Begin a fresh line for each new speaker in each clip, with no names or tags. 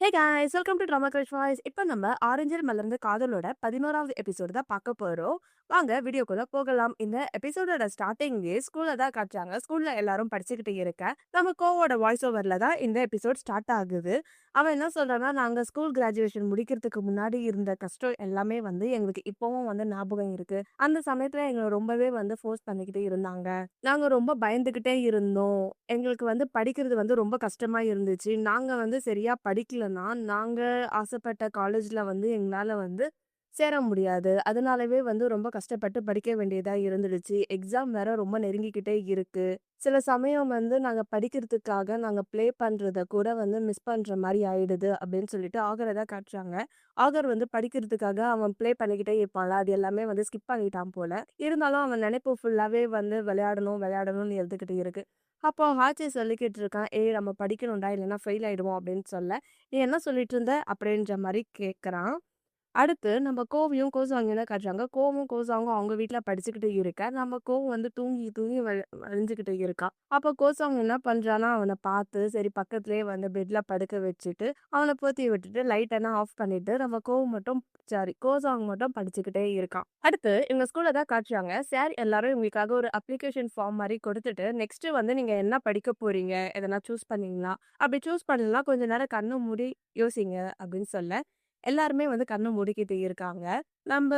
Hey guys welcome to drama crush voice. இப்போ நம்ம ஆரஞ்சில் மலர்ந்த காதலோட 11வது எபிசோடு தான் பார்க்க போறோம். வாங்க வீடியோக்குள்ள போகலாம். இந்த எபிசோடோட ஸ்டார்டிங்லேயே ஸ்கூல்ல தான் காட்டுறாங்க. ஸ்கூல்ல எல்லாரும் படிச்சுக்கிட்டு இருக்க நம்ம கோவோட வாய்ஸ் ஓவர்ல தான் இந்த எபிசோட் ஸ்டார்ட் ஆகுது. அவன் என்ன சொல்றான்னா, நாங்க ஸ்கூல் கிராஜுவேஷன் முடிக்கிறதுக்கு முன்னாடி இருந்த கஷ்டம் எல்லாமே வந்து எங்களுக்கு இப்பவும் வந்து ஞாபகம் இருக்கு. அந்த சமயத்துல எங்களை ரொம்பவே வந்து ஃபோர்ஸ் பண்ணிக்கிட்டு இருந்தாங்க. நாங்க ரொம்ப பயந்துகிட்டே இருந்தோம். எங்களுக்கு வந்து படிக்கிறது வந்து ரொம்ப கஷ்டமா இருந்துச்சு. நாங்க வந்து சரியா படிக்கலன்னா, நாங்க ஆசைப்பட்ட காலேஜ்ல வந்து எங்களால வந்து சேர முடியாது. அதனாலவே வந்து ரொம்ப கஷ்டப்பட்டு படிக்க வேண்டியதா இருந்துடுச்சு. எக்ஸாம் வேற ரொம்ப நெருங்கிக்கிட்டே இருக்கு. சில சமயம் வந்து நாங்க படிக்கிறதுக்காக நாங்க ப்ளே பண்றத கூட வந்து மிஸ் பண்ற மாரி ஆயிடுது அப்படின்னு சொல்லிட்டு ஆகர தான் காட்டுறாங்க. ஆகர் வந்து படிக்கிறதுக்காக அவன் ப்ளே பண்ணிக்கிட்டே இருப்பான்ல, அது எல்லாமே வந்து ஸ்கிப் பண்ணிட்டான் போல. இருந்தாலும் அவன் நினைப்பு ஃபுல்லாவே வந்து விளையாடணும், விளையாடணும்னு இருந்துகிட்டு இருக்கு. அப்போ ஹாச்சி சொல்லிக்கிட்டு இருக்கான், "ஏய் நம்ம படிக்கணும்டா, இல்லைன்னா ஃபெயில் ஆயிடுவோம்" அப்படின்னு சொல்ல, "நீ என்ன சொல்லிட்டு இருந்த?" அப்படின்ற மாரி கேட்கறான். அடுத்து நம்ம கோவையும், கோஸாங்கியும் தான் காட்டுறாங்க. கோவும், கோஸாங்கும் அவங்க வீட்ல படிச்சுக்கிட்டு இருக்க. நம்ம கோவ் வந்து தூங்கி, தூங்கி வழிஞ்சுகிட்டு இருக்கான். அப்போ கோஸாங் என்ன பண்றான்னா, அவன பார்த்து சரி பக்கத்திலேயே வந்து பெட்ல படுக்க வச்சுட்டு, அவன போத்தி விட்டுட்டு லைட் எல்லாம் ஆஃப் பண்ணிட்டு, நம்ம கோவ் மட்டும் சாரி கோஸாங் மட்டும் படிச்சுக்கிட்டே இருக்கான். அடுத்து இவங்க ஸ்கூல்ல தான் காட்டுறாங்க. சார் எல்லாரும் இவங்களுக்காக ஒரு அப்ளிகேஷன் ஃபார்ம் மாரி கொடுத்துட்டு, நெக்ஸ்ட் வந்து நீங்க என்ன படிக்க போறீங்க? எதனா சூஸ் பண்ணீங்களா? அப்படி சூஸ் பண்ணலனா கொஞ்ச நேரம் கண்ண மூடி யோசிங்க அப்படின்னு சொல்ல, எல்லாருமே வந்து கண்ண மூடிக்கிட்டு இருக்காங்க. நம்ப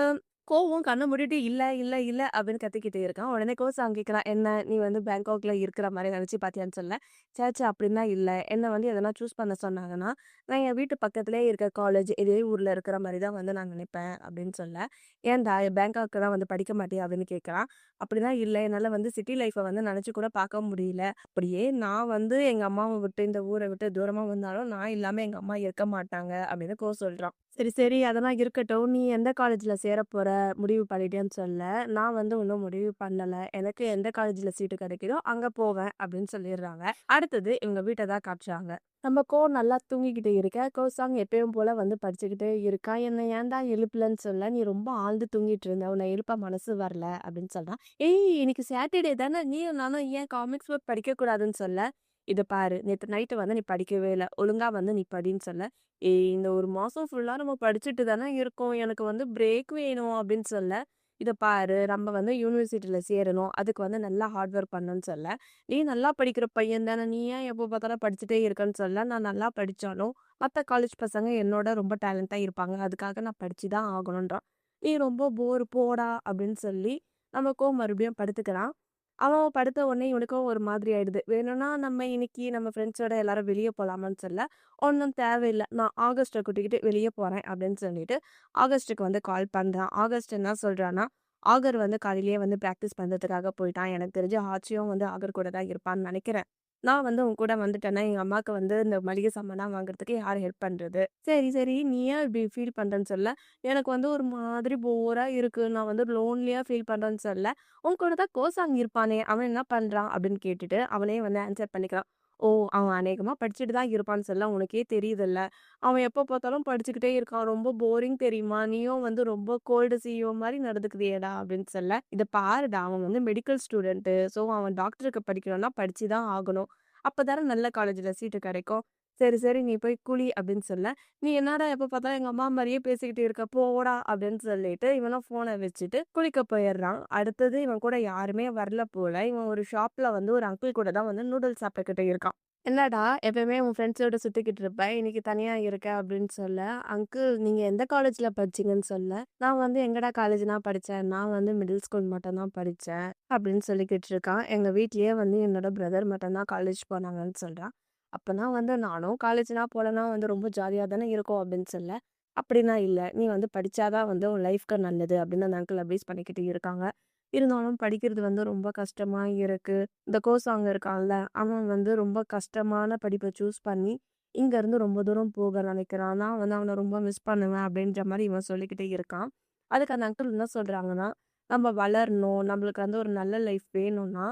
கோவும் கண்ண மூடிட்டு, "இல்ல, இல்ல, இல்ல" அப்படின்னு கத்திக்கிட்டு இருக்கான். உடனே கோசாங் கேட்குறான், "என்ன நீ வந்து பேங்காக்ல இருக்கிற மாரி நெனச்சு பார்த்தியான்னு?" சொல்ல, "ச்சே ச்சே அப்படிலாம் இல்ல. என்ன வந்து எதனா சூஸ் பண்ண சொன்னாங்கன்னா, நான் என் வீட்டு பக்கத்திலேயே இருக்க காலேஜ், இதே ஊர்ல இருக்கிற மாரி தான் வந்து நான் நினைப்பேன்" அப்படின்னு சொல்ல, "ஏன்டா பேங்காக் தான் வந்து படிக்க மாட்டியா?" அப்படின்னு கேட்குறான். "அப்படிலாம் இல்ல. என்னால வந்து சிட்டி லைஃப வந்து நெனச்சு கூட பார்க்க முடியல. அப்படியே நான் வந்து எங்க அம்மாவ விட்டு, இந்த ஊர விட்டு தூரமா வந்தாலும், நான் இல்லாம எங்க அம்மா இருக்க மாட்டாங்க" அப்படின்னு சொல்றான். சரி, சரி. அதெல்லாம் இருக்கட்டும். நீ எந்த காலேஜ்ல சேரப்போற முடிவு பண்ணிட்டியான்னு சொல்ல, நான் வந்து இன்னும் முடிவு பண்ணல. எனக்கு எந்த காலேஜ்ல சீட்டு கிடைக்குதோ அங்க போவேன் அப்படின்னு சொல்லிடுறாங்க. அடுத்தது இவங்க வீட்ட தான் காட்டுறாங்க. நம்ம கோ நல்லா தூங்கிக்கிட்டு இருக்க. கோசாங் எப்பயும் போல வந்து படிச்சுக்கிட்டே இருக்கா. "என்ன ஏன்டா எழுப்பலன்னு சொல்ல, நீ ரொம்ப ஆழ்ந்து தூங்கிட்டு இருந்த. உன்னை எழுப்ப மனசு வரல" அப்படின்னு சொல்றான். "ஏய் இன்னைக்கு சாட்டர்டே தானே, நீயும் நானும் ஏன் காமிக்ஸ் புக் படிக்கக்கூடாதுன்னு சொல்ல?" "இத பாரு, நேத்து நைட்டு வந்து நீ படிக்கவே இல்ல. ஒழுங்கா வந்து நீ படின்னு சொல்ல." "ஏய் இந்த 1 மாசம் ஃபுல்லா நம்ம படிச்சுட்டு தானே இருக்கோம். எனக்கு வந்து பிரேக் வேணும்" அப்படின்னு சொல்ல, "இத பாரு நம்ம வந்து யூனிவர்சிட்டில சேரணும். அதுக்கு வந்து நல்லா ஹார்ட் ஒர்க் பண்ணணும்னு" சொல்ல, "நீ நல்லா படிக்கிற பையன் தானே. நீ ஏன் எப்போ பார்த்தாலும் படிச்சுட்டே இருக்கன்னு" சொல்ல, "நான் நல்லா படிச்சாலும் மத்த காலேஜ் பசங்க என்னோட ரொம்ப டேலண்டா இருப்பாங்க. அதுக்காக நான் படிச்சு தான் ஆகணுன்றான். "நீ ரொம்ப போர் போடா" அப்படின்னு சொல்லி நம்ம மறுபடியும் படுத்துக்கிறான். அவன் படுத்த உடனே இவனுக்கும் ஒரு மாதிரி ஆயிடுது. வேணும்னா நம்ம இன்னைக்கு நம்ம ஃப்ரெண்ட்ஸோட எல்லாரும் வெளிய போலாமான்னு சொல்ல, "ஒண்ணும் தேவையில்ல. நான் ஆகஸ்ட்ட கூட்டிக்கிட்டு வெளிய போறேன்" அப்படின்னு சொல்லிட்டு, ஆகஸ்ட்டுக்கு வந்து கால் பண்றான். ஆகஸ்ட் என்ன சொல்றான்னா, ஆகர் வந்து காலையிலேயே வந்து பிராக்டிஸ் பண்றதுக்காக போயிட்டான். எனக்கு தெரிஞ்சு ஆச்சியும் வந்து ஆகர் கூட தான் இருப்பான்னு நெனைக்கிறேன். நான் வந்து உன் கூட வந்துட்டேன்னா, எங்க அம்மாக்கு வந்து இந்த மளிகை சாமான்லாம் வாங்குறதுக்கு யார் ஹெல்ப் பண்றது? சரி, சரி. நீ ஏன் இப்படி ஃபீல் பண்றேன்னு சொல்ல, எனக்கு வந்து ஒரு மாதிரி போரா இருக்கு. நான் வந்து லோன்லியா ஃபீல் பண்றேன்னு சொல்ல, உன் கூட தான் கோசாங் இருப்பானே! அவன் என்ன பண்றான்? அப்படின்னு கேட்டுட்டு, அவனே வந்து ஆன்சர் பண்ணிக்கிறான். ஓ! அவன் அநேகமா படிச்சுட்டு தான் இருப்பான்னு சொல்ல, உனக்கே தெரியுதுல்ல. அவன் எப்ப பார்த்தாலும் படிச்சுக்கிட்டே இருக்கான். ரொம்ப போரிங் தெரியுமா? நீயும் வந்து ரொம்ப கோல்டு சிஇஓ மாரி நடந்துக்கிறியேடா! அப்படின்னு சொல்ல, இத பாருடா! அவன் வந்து மெடிக்கல் ஸ்டூடண்ட்டு. ஸோ அவன் டாக்டருக்கு படிக்கணும்னா படிச்சு தான் ஆகணும். அப்பதானே நல்ல காலேஜ்ல சீட்டு கிடைக்கும். சரி, சரி. நீ போய் குளி அப்படின்னு சொல்ல, "நீ என்னடா எப்ப பார்த்தாலும் எங்க அம்மா மாரியே பேசிக்கிட்டு இருக்க, போடா" அப்படின்னு சொல்லிட்டு இவனும் ஃபோன வச்சுட்டு குளிக்க போயிடுறான். அடுத்தது இவன் கூட யாருமே வரல போல. இவன் ஒரு ஷாப்ல வந்து ஒரு அங்கிள் கூட தான் வந்து நூடுல்ஸ் சாப்பிட்டுக்கிட்டு இருக்கான். "என்னடா எப்பவுமே உன் ஃப்ரெண்ட்ஸோட சுத்திக்கிட்டு இருப்ப, இன்னைக்கு தனியா இருக்க" அப்படின்னு சொல்ல, "அங்கிள் நீங்க எந்த காலேஜ்ல படிச்சீங்கன்னு" சொல்ல, "நான் வந்து எங்கடா காலேஜ்னா படிச்சேன். நான் வந்து மிடில் ஸ்கூல் மட்டும் தான் படிச்சேன்" அப்படின்னு சொல்லிக்கிட்டு இருக்கான். "எங்க வீட்லயே வந்து என்னோட பிரதர் மட்டும் தான் காலேஜ் போனாங்கன்னு" சொல்றான். அப்பனா வந்து நானும் காலேஜ்லாம் போலனா வந்து ரொம்ப ஜாலியா தானே இருக்கும் அப்படின்னு சொல்ல, அப்படிலாம் இல்ல. நீ வந்து படிச்சா தான் வந்து உன் லைஃப்க்கு நல்லது அப்படின்னு அந்த அங்கிள் அட்வைஸ் பண்ணிக்கிட்டு இருக்காங்க. இருந்தாலும் படிக்கிறது வந்து ரொம்ப கஷ்டமா இருக்கு. இந்த கோசாங் இருக்கான்ல, அவன் வந்து ரொம்ப கஷ்டமான படிப்ப சூஸ் பண்ணி, இங்க இருந்து ரொம்ப தூரம் போக நினைக்கிறான். நான் வந்து அவன ரொம்ப மிஸ் பண்ணுவேன் அப்படின்ற மாரி இவன் சொல்லிக்கிட்டே இருக்கான். அதுக்கு அந்த அங்கிள் என்ன சொல்றாங்கன்னா, நம்ம வளரணும், நம்மளுக்கு வந்து ஒரு நல்ல லைஃப் வேணும்னா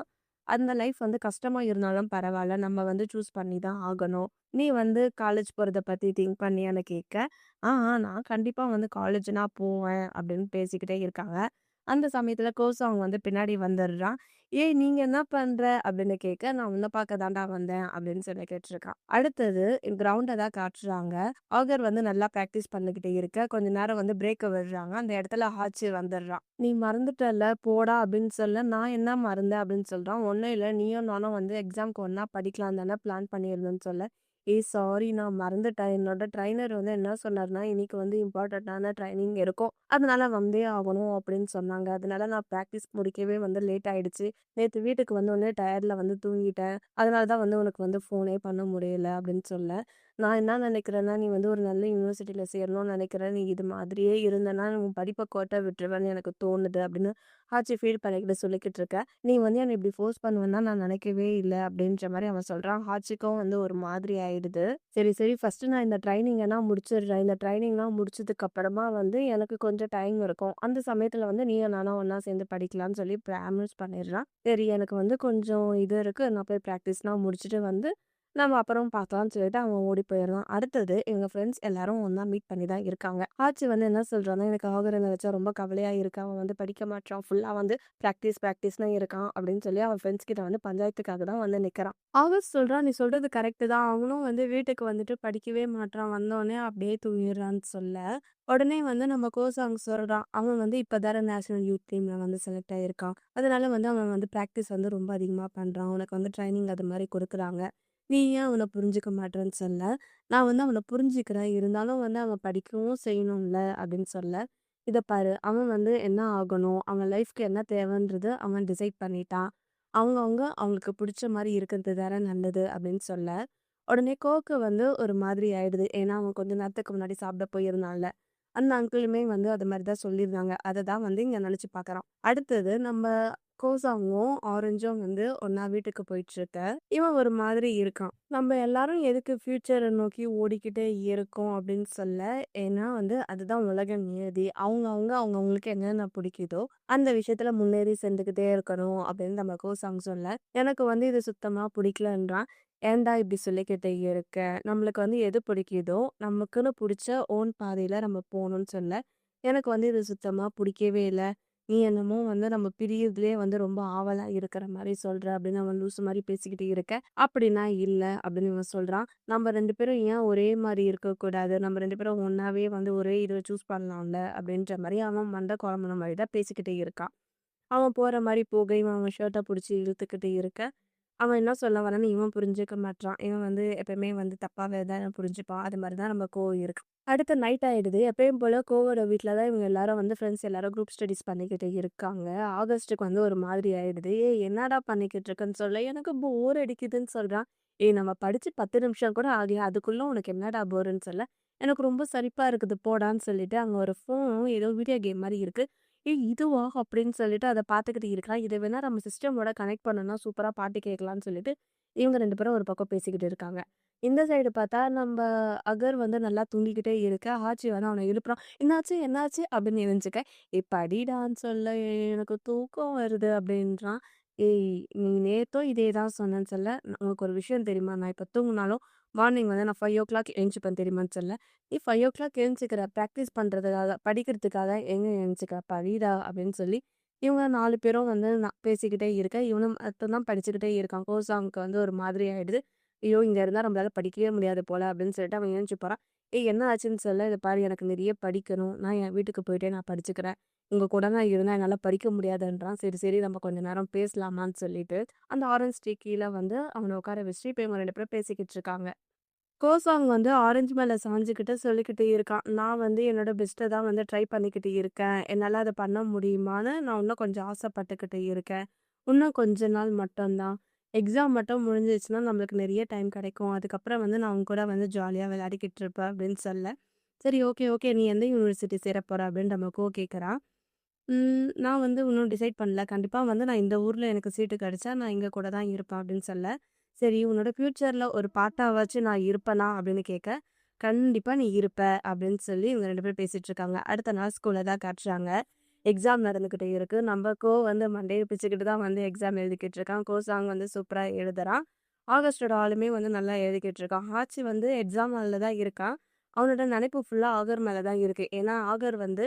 அந்த லைஃப் வந்து கஷ்டமா இருந்தாலும் பரவால்ல. நம்ம வந்து சூஸ் பண்ணி தான் ஆகணும். "நீ வந்து காலேஜ் போறத பத்தி திங்க் பண்ணியான்னு?" கேட்க, நான் கண்டிப்பா வந்து காலேஜ் நான் போவேன்" அப்படின்னு பேசிக்கிட்டே இருக்காங்க. அந்த சமயத்துல கோசாங் வந்து பின்னாடி வந்துடுறான். "ஏய் நீங்க என்ன பண்ற?" அப்படின்னு கேட்க, "நான் உன்ன பார்க்க தான்டா வந்தேன்" அப்படின்னு சொல்லி கேட்டுருக்கான். அடுத்தது கிரவுண்ட தான் காட்டுறாங்க. ஆகர் வந்து நல்லா பிராக்டிஸ் பண்ணிக்கிட்டு இருக்க, கொஞ்ச நேரம் வந்து பிரேக்க விடுறாங்க. அந்த இடத்துல ஹாச்சி வந்துடுறான். "நீ மறந்துட்டல்ல போடா" அப்படின்னு சொல்ல, "நான் என்ன மறந்தேன்?" அப்படின்னு சொல்றான். "ஒண்ணும் இல்ல, நீயும் நானும் வந்து எக்ஸாம்க்கு ஒண்ணா படிக்கலாம் தானே பிளான் பண்ணியிருந்தோம்ன்னு" சொல்ல, "ஏய் சாரி நான் மறந்துட்டேன். என்னோட ட்ரெய்னர் வந்து என்ன சொன்னாருன்னா, இன்னைக்கு வந்து இம்பார்ட்டன்ட்டான ட்ரெய்னிங் இருக்கும். அதனால வந்தே ஆகணும் அப்படின்னு சொன்னாங்க. அதனால நான் பிராக்டிஸ் முடிக்கவே வந்து லேட் ஆயிடுச்சு. நேத்து வீட்டுக்கு வந்தோனே டயர்ட்ல வந்து தூங்கிட்டேன். அதனால தான் வந்து உனக்கு வந்து ஃபோனே பண்ண முடியல" அப்படின்னு சொல்ல, "நான் என்ன நினைக்கிறேன்னா, நீ வந்து ஒரு நல்ல யுனிவர்சிட்டில சேரணும்னு நினைக்கிறேன். நீ இது மாதிரியே இருந்தன்னா, உன் படிப்ப கோட்ட விட்டுருவேன்னு எனக்கு தோணுது" அப்படின்னு ஆச்சி ஃபீல் பண்ணிக்கிட்டு சொல்லிக்கிட்டு இருக்க. "நீ வந்து என்ன இப்படி ஃபோர்ஸ் பண்ணுவேன்னு தான் நான் நினைக்கவே இல்ல" அப்படின்ற மாரி அவன் சொல்றான். ஹாச்சிக்கும் வந்து ஒரு மாதிரி ஆயிடுது. "சரி, சரி ஃபர்ஸ்ட்டு நான் இந்த ட்ரெய்னிங்கெல்லாம் முடிச்சிடுறேன். இந்த ட்ரெய்னிங்லாம் முடிச்சதுக்கு அப்புறமா வந்து எனக்கு கொஞ்சம் டைம் இருக்கும். அந்த சமயத்துல வந்து நீயும் நானும் ஒண்ணா சேர்ந்து படிக்கலாம்னு" சொல்லி ப்ராமிஸ் பண்ணிடுறான். சரி எனக்கு வந்து கொஞ்சம் இது இருக்கு. நான் போய் பிராக்டிஸ்லாம் முடிச்சுட்டு வந்து நம்ம அப்புறம் பார்க்கலாம்னு சொல்லிட்டு அவன் ஓடி போயிடுறான். அடுத்தது இவங்க ஃப்ரெண்ட்ஸ் எல்லாரும் ஒண்ணா மீட் பண்ணி தான் இருக்காங்க. ஆச்சி வந்து என்ன சொல்றான்னா, "எனக்கு ஆகுறத வச்சா ரொம்ப கவலையா இருக்கு. அவன் வந்து படிக்க மாட்றான். ஃபுல்லா வந்து பிராக்டிஸ்ன்னு இருக்கான்" அப்படின்னு சொல்லி அவன் ஃப்ரெண்ட்ஸ் கிட்ட வந்து பஞ்சாயத்துக்காக தான் வந்து நிக்கிறான். ஆகஸ்ட் சொல்றான், "நீ சொல்றது கரெக்ட்டு தான். அவனும் வந்து வீட்டுக்கு வந்துட்டு படிக்கவே மாட்றான். வந்தோனே அப்படியே தூங்கிடுறான்னு" சொல்ல, உடனே வந்து நம்ம கோசாங் சொல்றான், "அவன் வந்து இப்ப தானே நேஷனல் யூத் டீம்ல வந்து செலக்ட் ஆயிருக்கான். அதனால வந்து அவன் வந்து பிராக்டிஸ் வந்து ரொம்ப அதிகமா பண்றான். உனக்கு வந்து ட்ரெய்னிங் அது மாரி குடுக்குறாங்க. நீ ஏன் அவன புரிஞ்சுக்க மாட்றன்னு" சொல்ல, "நான் வந்து அவன புரிஞ்சுக்கிறேன். இருந்தாலும் வந்து அவன் படிக்கவும் செய்யணும்ல" அப்படின்னு சொல்ல, "இத பாரு அவன் வந்து என்ன ஆகணும், அவன் லைஃப்க்கு என்ன தேவைன்றது அவன் டிசைட் பண்ணிட்டான். அவங்கவங்க அவங்களுக்கு புடிச்ச மாரி இருக்கிறது தானே நல்லது" அப்படின்னு சொல்ல, உடனே கோக்கு வந்து ஒரு மாதிரி ஆயிடுது. ஏன்னா அவன் கொஞ்ச நேரத்துக்கு முன்னாடி சாப்பிட போயிருந்தான்ல. அந்த அங்கிளுமே வந்து அது மாரி தான் சொல்லியிருந்தாங்க. அத தான் வந்து இங்க நெனச்சு பார்க்குறான். அடுத்தது நம்ம கோசாங்கும், ஆரஞ்சும் வந்து ஒண்ணா வீட்டுக்கு போயிட்டுருக்க. இவன் ஒரு மாதிரி இருக்கான். "நம்ம எல்லாரும் எதுக்கு ஃப்யூச்சர நோக்கி ஓடிக்கிட்டே இருக்கோம்" அப்படின்னு சொல்ல, ஏன்னா வந்து அதுதான் உலக நியதி. அவங்கவங்களுக்கு என்னென்ன பிடிக்குதோ, அந்த விஷயத்துல முன்னேறி சென்றுக்கிட்டே இருக்கணும் அப்படின்னு நம்ம கோசாங் சொல்ல, எனக்கு வந்து இது சுத்தமா பிடிக்கலன்றான். "ஏன்டா இப்படி சொல்லிக்கிட்டு இருக்க? நம்மளுக்கு வந்து எது பிடிக்குதோ, நமக்குன்னு புடிச்ச ஓன் பாதையில நம்ம போணும்னு" சொல்ல, எனக்கு வந்து இது சுத்தமா புடிக்கவே இல்ல. "நீ என்னமோ வந்து நம்ம பிரியறதுலயே வந்து ரொம்ப ஆவலா இருக்கிற மாரி சொல்ற" அப்படின்னு அவன் லூசு மாரி பேசிக்கிட்டு இருக்க. "அப்படின்னா இல்ல" அப்படின்னு இவன் சொல்றான். "நம்ம 2 பேரும் ஏன் ஒரே மாரி இருக்கக்கூடாது? நம்ம 2 பேரும் ஒண்ணாவே வந்து ஒரே இத சூஸ் பண்ணலாம்ல" அப்படின்ற மாரி அவன் மண்ட குழம்புன மாரி தான் பேசிக்கிட்டு இருக்கான். அவன் போற மாரி போக, இவன் அவன் ஷர்ட்ட புடிச்சு இழுத்துக்கிட்டு இருக்க, அவன் என்ன சொல்ல வரான்னு இவன் புரிஞ்சுக்க மாட்றான். இவன் வந்து எப்பவுமே வந்து தப்பாவே தான் புரிஞ்சுப்பான். அது மாரி தான் நம்ம கோ இருக்கு. அடுத்து நைட் ஆயிடுது. எப்பயும் போல கோவோட வீட்ல தான் இவங்க எல்லாரும் வந்து ஃப்ரெண்ட்ஸ் எல்லாரும் குரூப் ஸ்டடீஸ் பண்ணிக்கிட்டு இருக்காங்க. ஆகஸ்ட்டுக்கு வந்து ஒரு மாதிரி ஆயிடுது. "ஏய் என்னடா பண்ணிக்கிட்டு இருக்கன்னு" சொல்ல, "எனக்கு போர் அடிக்குதுன்னு" சொல்றான். "ஏய் நம்ம படிச்சு 10 நிமிஷம் கூட ஆகல. அதுக்குள்ள உனக்கு என்னடா போருன்னு" சொல்ல, "எனக்கு ரொம்ப சலிப்பா இருக்குது போடான்னு" சொல்லிட்டு அங்க ஒரு ஏதோ வீடியோ கேம் மாரி இருக்கு. "ஏய் இதுவா?" அப்படின்னு சொல்லிட்டு அத பார்த்துக்கிட்டு இருக்கிறான். "இத வேணா நம்ம சிஸ்டமோட கனெக்ட் பண்ணோம்னா சூப்பரா பாட்டு கேட்கலாம்னு" சொல்லிட்டு இவங்க 2 பேரும் ஒரு பக்கம் பேசிக்கிட்டு இருக்காங்க. இந்த சைடு பார்த்தா நம்ப அகர் வந்து நல்லா தூங்கிக்கிட்டே இருக்க, ஆச்சி வந்து அவன எழுப்புறான். "என்னாச்சு? என்னாச்சு?" அப்படின்னு எரிஞ்சுக்க, "ஏய் படிடான்னு சொல்ல, எனக்கு தூக்கம் வருது" அப்படின்றான். "ஏய் நீ நேத்தும் இதே தான் சொன்னேன்னு" சொல்ல, "உனக்கு ஒரு விஷயம் தெரியுமா? நான் இப்ப தூங்குனாலும் மார்னிங் வந்து நான் 5:00 எழுந்துச்சுப்பேன் தெரியுமான்னு" சொல்ல, "நீ 5:00 எழுந்துச்சுக்கிற பிராக்டிஸ் பண்றதுக்காக, படிக்கிறதுக்காக எங்க எழுந்துச்சுக்கிற? படிடா" அப்படின்னு சொல்லி இவங்க 4 பேரும் வந்து பேசிக்கிட்டே இருக்க, இவனும் மட்டும் தான் படிச்சுக்கிட்டே இருக்கான். கோசாங்க்கு வந்து ஒரு மாதிரி ஆயிடுது. ஐயோ! இங்க இருந்தா நம்மளால படிக்கவே முடியாது போல அப்படின்னு சொல்லிட்டு அவன் எழுந்துச்சு போறான். "ஏய் என்ன ஆச்சுன்னு சொல்ல, இத பாரு எனக்கு நிறைய படிக்கணும். நான் என் வீட்டுக்கு போயிட்டே நான் படிச்சுக்கிறேன். உங்க கூட நான் இருந்தா என்னால படிக்க முடியாதுன்றான்." சரி, சரி நம்ம கொஞ்ச நேரம் பேசலாமான்னு சொல்லிட்டு, அந்த ஆரஞ்ச் ட்ரீ கீழ வந்து அவன உட்கார வச்சுட்டு இப்ப இவங்க 2 பேரும் பேசிக்கிட்டு இருக்காங்க. கோசாங் வந்து ஆரஞ்சு மேல சாஞ்சுக்கிட்டு சொல்லிக்கிட்டு இருக்கான். "நான் வந்து என்னோட பெஸ்ட்ட தான் வந்து ட்ரை பண்ணிக்கிட்டு இருக்கேன். என்னால அத பண்ண முடியுமான்னு நான் இன்னும் கொஞ்சம் ஆசைப்பட்டுக்கிட்டு இருக்கேன். இன்னும் கொஞ்ச நாள் மட்டும் தான். எக்ஸாம் மட்டும் முடிஞ்சிருச்சுன்னா நம்மளுக்கு நெறைய டைம் கிடைக்கும். அதுக்கப்புறம் வந்து நான் உன் கூட வந்து ஜாலியா விளையாடிக்கிட்டு இருப்பேன்" அப்படின்னு சொல்ல, "சரி ஓகே, ஓகே. நீ எந்த யூனிவர்சிட்டி சேர போற?" அப்படின்னு நம்ம கேட்கறான். நான் வந்து இன்னும் டிசைட் பண்ணல. கண்டிப்பா வந்து நான் இந்த ஊர்ல எனக்கு சீட்டு கிடைச்சா, நான் இங்க கூட தான் இருப்பேன் அப்படின்னு சொல்ல, சரி உன்னோட ஃப்யூச்சர்ல ஒரு பார்ட்டாவாச்சும் நான் இருப்பனா? அப்படின்னு கேட்க, கண்டிப்பா நீ இருப்ப அப்படின்னு சொல்லி இவங்க 2 பேரும் பேசிட்டு இருக்காங்க. அடுத்த நாள் ஸ்கூல்ல தான் காட்டுறாங்க. எக்ஸாம் நடந்துகிட்டு இருக்கு. நம்ம வந்து மண்டைய பிச்சுக்கிட்டு தான் வந்து எக்ஸாம் எழுதிக்கிட்டு இருக்கான். கோசாங் வந்து சூப்பரா எழுதுறான். ஆகஸ்ட்டோட ஆளுமே வந்து நல்லா எழுதிக்கிட்டு இருக்கான். ஆச்சி வந்து எக்ஸாம் ஹால்ல தான் இருக்கான். அவனோட நினைப்பு ஃபுல்லா ஆகர் மேல தான் இருக்கு. ஏன்னா ஆகர் வந்து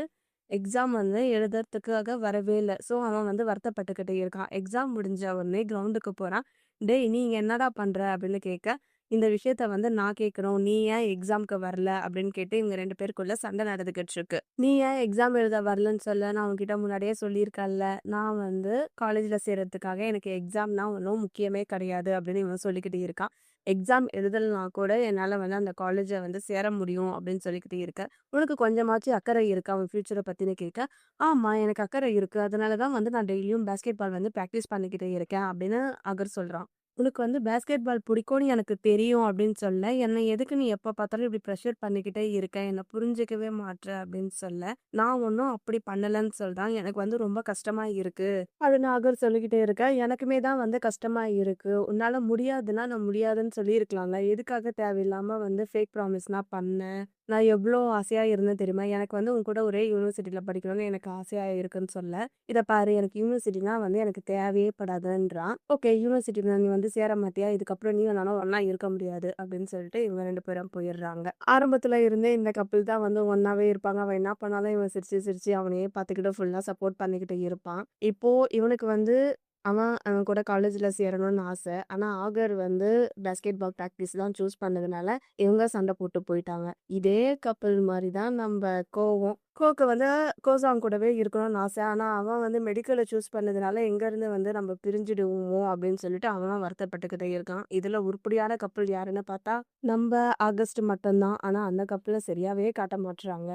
எக்ஸாம் வந்து எழுதுறதுக்காக வரவே இல்ல. ஸோ, அவன் வந்து வருத்தப்பட்டுக்கிட்டே இருக்கான். எக்ஸாம் முடிஞ்ச உடனே கிரவுண்டுக்கு போறான். "டேய்! நீ இங்க என்னடா பண்ற?" அப்படின்னு கேட்க, "இந்த விஷயத்த வந்து நான் கேட்கணும். நீ ஏன் எக்ஸாம்க்கு வரல?" அப்படின்னு கேட்டு இவங்க 2 பேருக்குள்ள சண்டை நடந்துகிட்டு இருக்கு. "நீ ஏன் எக்ஸாம் எழுத வரலன்னு சொல்ல? நான் உன்கிட்ட முன்னாடியே சொல்லியிருக்கேன்ல. நான் வந்து காலேஜ்ல சேர்றதுக்காக எனக்கு எக்ஸாம்னா ஒண்ணும் முக்கியமே கிடையாது." அப்படின்னு இவன் சொல்லிக்கிட்டு இருக்கான். "எக்ஸாம் எழுதலனா கூட என்னால வந்து அந்த காலேஜ்ல வந்து சேர முடியும்." அப்படின்னு சொல்லிக்கிட்டு இருக்க. "உனக்கு கொஞ்சமாச்சும் அக்கறை இருக்கா உன் ஃப்யூச்சர பத்தின்னு?" கேட்க, "ஆமா, எனக்கு அக்கறை இருக்கு. அதனால தான் வந்து நான் டெய்லியும் பாஸ்கெட் பால் வந்து பிராக்டிஸ் பண்ணிக்கிட்டே இருக்கேன்." அப்படின்னு அகர் சொல்றான். "உனக்கு வந்து பாஸ்கெட் பால் பிடிக்கும்னு எனக்கு தெரியும்." அப்படின்னு சொல்ல, "என்னை எதுக்கு நீ எப்ப பார்த்தாலும் இப்படி ப்ரெஷர் பண்ணிக்கிட்டே இருக்க? என்ன புரிஞ்சுக்கவே மாட்ற." அப்படின்னு சொல்ல, "நான் ஒண்ணும் அப்படி பண்ணலன்னு" சொல்றான். "எனக்கு வந்து ரொம்ப கஷ்டமா இருக்கு." அப்படின்னு அகர் சொல்லிக்கிட்டே இருக்க, "எனக்குமே தான் வந்து கஷ்டமா இருக்கு. உன்னால முடியாதுன்னா நான் முடியாதுன்னு சொல்லியிருக்கலாம்ல. எதுக்காக தேவையில்லாம வந்து ஃபேக் ப்ராமிஸ்லாம் பண்ண? நான் எவ்ளோ ஆசையா இருந்தேன் தெரியுமா? எனக்கு வந்து உன் கூட ஒரே யூனிவர்சிட்டில படிக்கணும்னு எனக்கு ஆசையா இருக்குன்னு சொல்ல, "இத பாரு, எனக்கு யூனிவர்சிட்டினா வந்து எனக்கு தேவையே படாதுன்றான்." "ஓகே, யூனிவர்சிட்டில நீ வந்து சேர மாட்டியா? இதுக்கப்புறம் நீயும் நானும் ஒண்ணா இருக்க முடியாது." அப்படின்னு சொல்லிட்டு இவங்க 2 பேரும் போயிடுறாங்க. ஆரம்பத்துல இருந்தே இந்த கப்பிள் தான் வந்து ஒண்ணாவே இருப்பாங்க. அவன் என்ன பண்ணாலும் இவன் சிரிச்சு சிரிச்சு அவனையே பார்த்துக்கிட்டு ஃபுல்லா சப்போர்ட் பண்ணிக்கிட்டு இருப்பான். இப்போ இவனுக்கு வந்து அவன் கூட காலேஜ்ல சேரணும்னு ஆசை. ஆனா ஆகர் வந்து பாஸ்கெட் பால் பிராக்டிஸ் தான் சூஸ் பண்ணதுனால, இவங்க சண்டை போட்டு போயிட்டாங்க. இதே கப்பிள் மாரி தான் நம்ப கோவும். கோக்கு வந்து கோசாங் கூடவே இருக்கணும்னு ஆசை. ஆனா அவன் வந்து மெடிக்கல சூஸ் பண்ணதுனால, எங்கருந்து வந்து நம்ம பிரிஞ்சுடுவோமோ அப்படின்னு சொல்லிட்டு அவன் வருத்தப்பட்டுக்கிட்டே இருக்கான். இதுல உருப்படியான கப்பிள் யாருன்னு பார்த்தா, நம்ப ஆகஸ்ட் மட்டும் தான். ஆனா அந்த கப்பிள சரியாவே காட்ட மாட்றாங்க.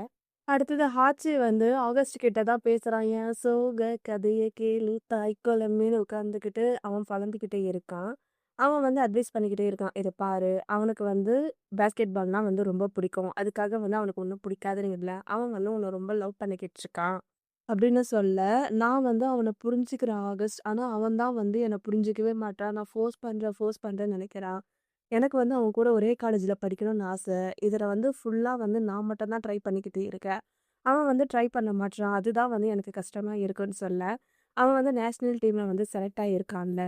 அடுத்தது ஹாச்சி வந்து ஆகஸ்ட் கிட்ட தான் பேசுறான். "என் சோக கதைய கேளு தாய்க்குளமேன்னு" உட்காந்துக்கிட்டு அவன் புலம்பிக்கிட்டே இருக்கான். அவன் வந்து அட்வைஸ் பண்ணிக்கிட்டே இருக்கான். "இத பாரு, அவனுக்கு வந்து பாஸ்கெட் பால்னா வந்து ரொம்ப பிடிக்கும். அதுக்காக வந்து அவனுக்கு ஒண்ணும் பிடிக்காதுன்னு இல்ல. அவன் வந்து உன்ன ரொம்ப லவ் பண்ணிக்கிட்டு இருக்கான்." அப்படின்னு சொல்ல, நான் வந்து அவன புரிஞ்சுக்கிறேன் ஆகஸ்ட். ஆனா அவன் தான் வந்து என்ன புரிஞ்சுக்கவே மாட்றான். நான் ஃபோர்ஸ் பண்றேன்னு நெனைக்கிறான். எனக்கு வந்து அவன் கூட ஒரே காலேஜ்ல படிக்கணும்னு ஆசை. இதுல வந்து ஃபுல்லா வந்து நான் மட்டும் தான் ட்ரை பண்ணிக்கிட்டு இருக்கேன். அவன் வந்து ட்ரை பண்ண மாட்றான். அதுதான் வந்து எனக்கு கஷ்டமா இருக்குன்னு சொல்ல, அவன் வந்து நேஷனல் டீம்ல வந்து செலக்ட் ஆகியிருக்கான்ல.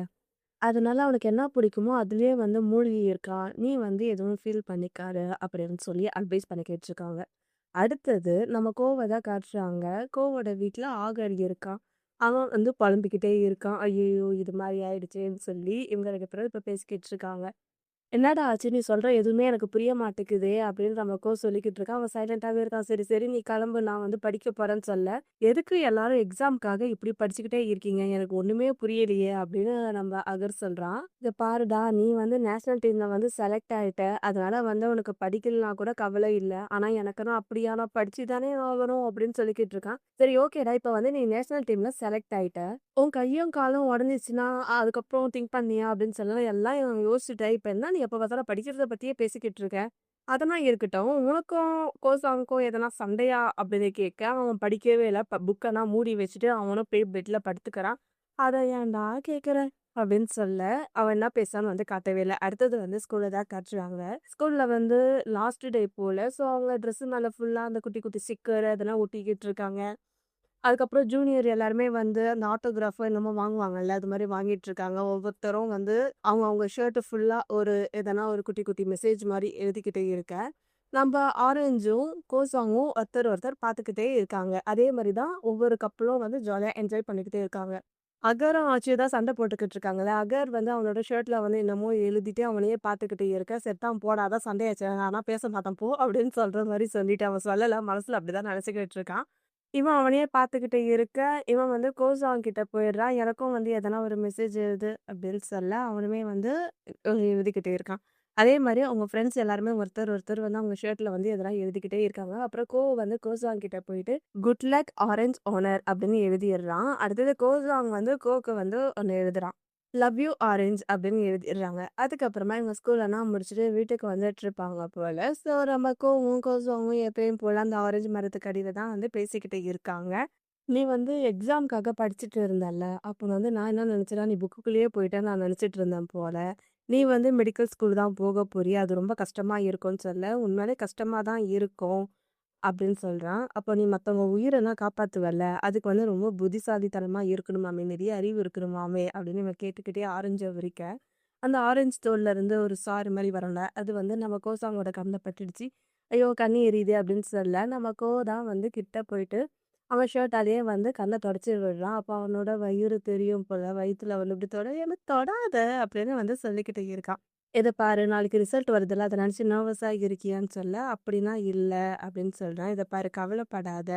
அதனால அவனுக்கு என்ன பிடிக்குமோ அதிலயே வந்து மூழ்கி இருக்கான். நீ வந்து எதுவும் ஃபீல் பண்ணிக்காத அப்படின்னு சொல்லி அட்வைஸ் பண்ணிக்கிட்டு இருக்காங்க. அடுத்தது நம்ம கோவ தான் காட்டுறாங்க. கோவோட வீட்ல ஆகர் இருக்கான். அவன் வந்து புலம்பிக்கிட்டே இருக்கான். ஐயய்யோ! இது மாரி ஆயிடுச்சேன்னு சொல்லி இவங்க 2 பேரும் இப்ப பேசிக்கிட்டு இருக்காங்க. "என்னடா ஆச்சு? நீ சொல்ற எதுவுமே எனக்கு புரிய மாட்டேங்குதே!" அப்படின்னு நமக்கும் சொல்லிக்கிட்டு இருக்கான். அவன் சைலண்டாவே இருக்கான். "சரி, சரி நீ கிளம்பு. நான் வந்து படிக்க போறேன்னு" சொல்ல, "எதுக்கு எல்லாரும் எக்ஸாம்க்காக இப்படி படிச்சுக்கிட்டே இருக்கீங்க? எனக்கு ஒண்ணுமே புரியலையே!" அப்படின்னு நம்ம அகர் சொல்றான். "இத பாருடா, நீ வந்து நேஷனல் டீம்ல வந்து செலக்ட் ஆயிட்ட. அதனால வந்து உனக்கு படிக்கலனா கூட கவலை இல்ல. ஆனா எனக்குன்னா அப்படியா? நான் படிச்சு தானே ஆகணும்" அப்படின்னு சொல்லிக்கிட்டு இருக்கான். "சரி, ஓகேடா. இப்ப வந்து நீ நேஷனல் டீம்ல செலக்ட் ஆயிட்ட. உன் கையும் காலும் உடைஞ்சிச்சுன்னா, அதுக்கப்புறம் திங்க் பண்ணியா? அப்படின்னு சொல்லலாம். எல்லாம் யோசிச்சுட்டேன். இப்ப என்ன நீ எப்ப பார்த்தாலும் படிக்கிறத பத்தியே பேசிக்கிட்டு இருக்க? அதெல்லாம் இருக்கட்டும். உனக்கும் கோசாங்க்கும் எதனா சண்டையா? அப்படின்னு கேட்க, அவன் படிக்கவே இல்ல. புக்கெல்லாம் மூடி வச்சுட்டு அவனும் போய் பெட்ல படுத்துக்கிறான். அத ஏன்டா கேட்குற? அப்படின்னு சொல்ல, அவன் என்ன பேசான்னு வந்து காட்டவே இல்ல. அடுத்தது வந்து ஸ்கூல்ல தான் காட்டுறாங்க. ஸ்கூல்ல வந்து லாஸ்ட் டே போல. ஸோ அவங்க ட்ரெஸ் மேல ஃபுல்லா அந்த குட்டி குட்டி ஸ்டிக்கர் அதெல்லாம் ஒட்டிக்கிட்டு இருக்காங்க. அதுக்கப்புறம் ஜூனியர் எல்லாருமே வந்து அந்த ஆட்டோகிராஃபோ என்னமோ வாங்குவாங்கல்ல, அது மாரி வாங்கிட்டுருக்காங்க. ஒவ்வொருத்தரும் வந்து அவங்க அவங்க ஷர்ட் ஃபுல்லா ஒரு எதனா ஒரு குட்டி குட்டி மெசேஜ் மாரி எழுதிக்கிட்டே இருக்க, நம்ப ஆரஞ்சும், கோசாங்கும் ஒருத்தர் ஒருத்தர் பார்த்துக்கிட்டே இருக்காங்க. அதே மாரி தான் ஒவ்வொரு கப்பலும் வந்து ஜாலியா என்ஜாய் பண்ணிக்கிட்டே இருக்காங்க. அகரும் ஆச்சியும் தான் சண்டை போட்டுக்கிட்டு இருக்காங்கல்ல. அகர் வந்து அவனோட ஷர்ட்ல வந்து என்னமோ எழுதிட்டு அவனையே பார்த்துக்கிட்டு இருக்க, "செத்தான் போடா! அதான் சண்டையாச்சே! நான்லாம் பேச மாட்டேன் போ" அப்படின்னு சொல்ற மாரி சொல்லிட்டு அவன் சொல்லல. மனசுல அப்படிதான் நெனச்சுக்கிட்டு இருக்கான். இவன் அவனையே பார்த்துக்கிட்டு இருக்க, இவன் வந்து கோசாங் கிட்ட போயிடுறான். எனக்கும் வந்து எதனா ஒரு மெசேஜ் எழுது அப்படின்னு சொல்ல, அவனுமே வந்து எழுதிக்கிட்டே இருக்கான். அதே மாரி அவங்க ஃப்ரெண்ட்ஸ் எல்லாருமே ஒருத்தர் ஒருத்தர் வந்து அவங்க ஷர்ட்ல வந்து எதனா எழுதிக்கிட்டே இருக்காங்க. அப்புறம் வந்து கோசாங் கிட்ட போயிட்டு, "குட் லக் ஆரஞ்ச் ஓனர்" அப்படின்னு எழுதிடுறான். அடுத்தது கோசாங் வந்து கோக்கு வந்து ஒண்ணு எழுதுறான். "லவ் யூ ஆரஞ்ச்" அப்படின்னு எழுதிடுறாங்க. அதுக்கப்புறமா இவங்க ஸ்கூலெல்லாம் முடிச்சுட்டு வீட்டுக்கு வந்துட்டுருப்பாங்க போல. ஸோ நம்ம கோசாங்கும் எப்பயும் போல அந்த ஆரஞ்சு மரத்துக்கு அடியில தான் வந்து பேசிக்கிட்டு இருக்காங்க. "நீ வந்து எக்ஸாம்க்காக படிச்சுட்டு இருந்தல்ல, அப்போ வந்து நான் என்ன நினைச்சேன்னா, நீ புக்குக்குள்ளேயே போயிட்டேன்னு நான் நினைச்சிட்டு இருந்தேன் போல. நீ வந்து மெடிக்கல் ஸ்கூல் தான் போக போறியா? அது ரொம்ப கஷ்டமா இருக்கும்ன்னு" சொல்ல, "உண்மையாலே கஷ்டமா தான் இருக்கும்" அப்படின்னு சொல்றான். "அப்போ நீ மத்தவங்க உயிரெல்லாம் காப்பாத்துவல்ல, அதுக்கு வந்து ரொம்ப புத்திசாலித்தனமா இருக்கணுமாமே, நிறைய அறிவு இருக்கணுமாமே" அப்படின்னு இவன் கேட்டுக்கிட்டே ஆரஞ்ச விரிக்க, அந்த ஆரஞ்சு தோல்ல இருந்து ஒரு சாறு மாரி வரும்ல, அது வந்து நம்ம கோசாங்கோட கண்ல பட்டுடுச்சு. "ஐயோ! கண்ணு எரியுதே" அப்படின்னு சொல்ல, நம்ம தான் வந்து கிட்ட போயிட்டு அவன் ஷர்ட்டாலேயே வந்து கண்ண தொடச்சு விடுறான். அப்ப அவனோட வயிறு தெரியும் போல. வயித்துல வந்து இப்படி "என்ன தொடாத" அப்படின்னு வந்து சொல்லிக்கிட்டு இருக்கான். "இத பாரு நாளைக்கு ரிசல்ட் வருதுல்ல, அத நினைச்சு நர்வஸா இருக்கியான்னு" சொல்ல, "அப்படிலாம் இல்ல" அப்படின்னு சொல்றான். "இத பாரு கவலைப்படாத.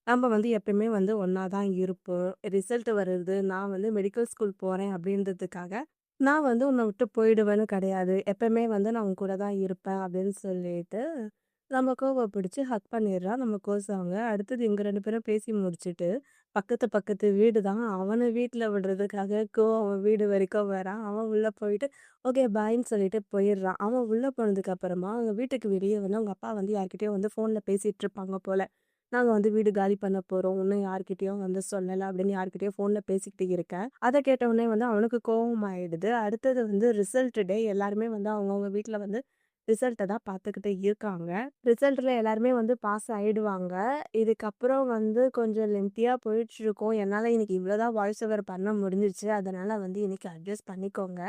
நம்ம வந்து எப்பயுமே வந்து ஒண்ணா தான் இருப்போம். ரிசல்ட் வருது, நான் வந்து மெடிக்கல் ஸ்கூல் போறேன் அப்படின்றதுக்காக, நான் வந்து உன்ன விட்டு போயிடுவேன்னு கிடையாது. எப்பவுமே வந்து நான் உன் கூட தான் இருப்பேன்" அப்படின்னு சொல்லிட்டு நம்ம கோவ பிடிச்சு ஹக் பண்ணிடுறான் நம்ம கோசாங்க. அடுத்தது இவங்க 2 பேரும் பேசி முடிச்சுட்டு, பக்கத்து பக்கத்து வீடு தான். அவன வீட்ல விடுறதுக்காக அவன் வீடு வரைக்கும் வரான். அவன் உள்ள போயிட்டு, ஓகே பாய்ன்னு சொல்லிட்டு போயிடுறான். அவன் உள்ள போனதுக்கு அப்புறமா, அவங்க வீட்டுக்கு வெளிய வந்து அவங்க அப்பா வந்து யார்கிட்டயோ வந்து ஃபோன்ல பேசிட்டு இருப்பாங்க போல. நாங்க வந்து வீடு காலி பண்ண போறோம். இன்னும் யார்கிட்டயும் வந்து சொல்லல அப்படின்னு யார்கிட்டயோ ஃபோன்ல பேசிக்கிட்டு இருக்கேன். அத கேட்ட உடனே வந்து அவனுக்கு கோவமாயிடுது. அடுத்தது வந்து ரிசல்ட் டே எல்லாருமே வந்து அவங்கவங்க வீட்ல வந்து ரிசல்ட்ட தான் பார்த்துக்கிட்டு இருக்காங்க. ரிசல்ட்ல எல்லாருமே வந்து பாஸ் ஆயிடுவாங்க. இதுக்கப்புறம் வந்து கொஞ்சம் லென்த்தியா போயிட்டுருக்கும். என்னால இன்னைக்கு இவ்வளோதான் வாய்ஸ் ஓவர் பண்ண முடிஞ்சிருச்சு. அதனால வந்து இன்னைக்கு அட்ஜஸ்ட் பண்ணிக்கோங்க.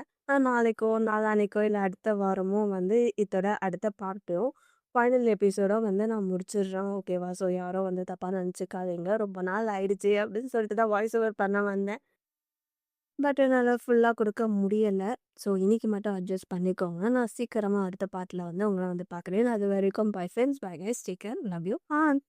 நாளைக்கோ, நாளான்னைக்கோ இல்ல அடுத்த வாரமோ வந்து இதோட அடுத்த பார்ட்டும், ஃபைனல் எபிசோட வந்து நான் முடிச்சிடுறேன். ஓகேவா? ஸோ யாரும் வந்து தப்பா நெனச்சுக்காதீங்க. ரொம்ப நாள் ஆயிடுச்சு அப்படின்னு சொல்லிட்டு தான் வாய்ஸ் ஓவர் பண்ண வந்தேன். பட் என்னால ஃபுல்லா குடுக்க முடியல. ஸோ இன்னைக்கு மட்டும் அட்ஜஸ்ட் பண்ணிக்கோங்க. நான் சீக்கிரமா அடுத்த பார்ட்ல வந்து உங்கள வந்து பார்க்குறேன். அதுவரைக்கும் bye friends. Bye guys. Take care. Love you.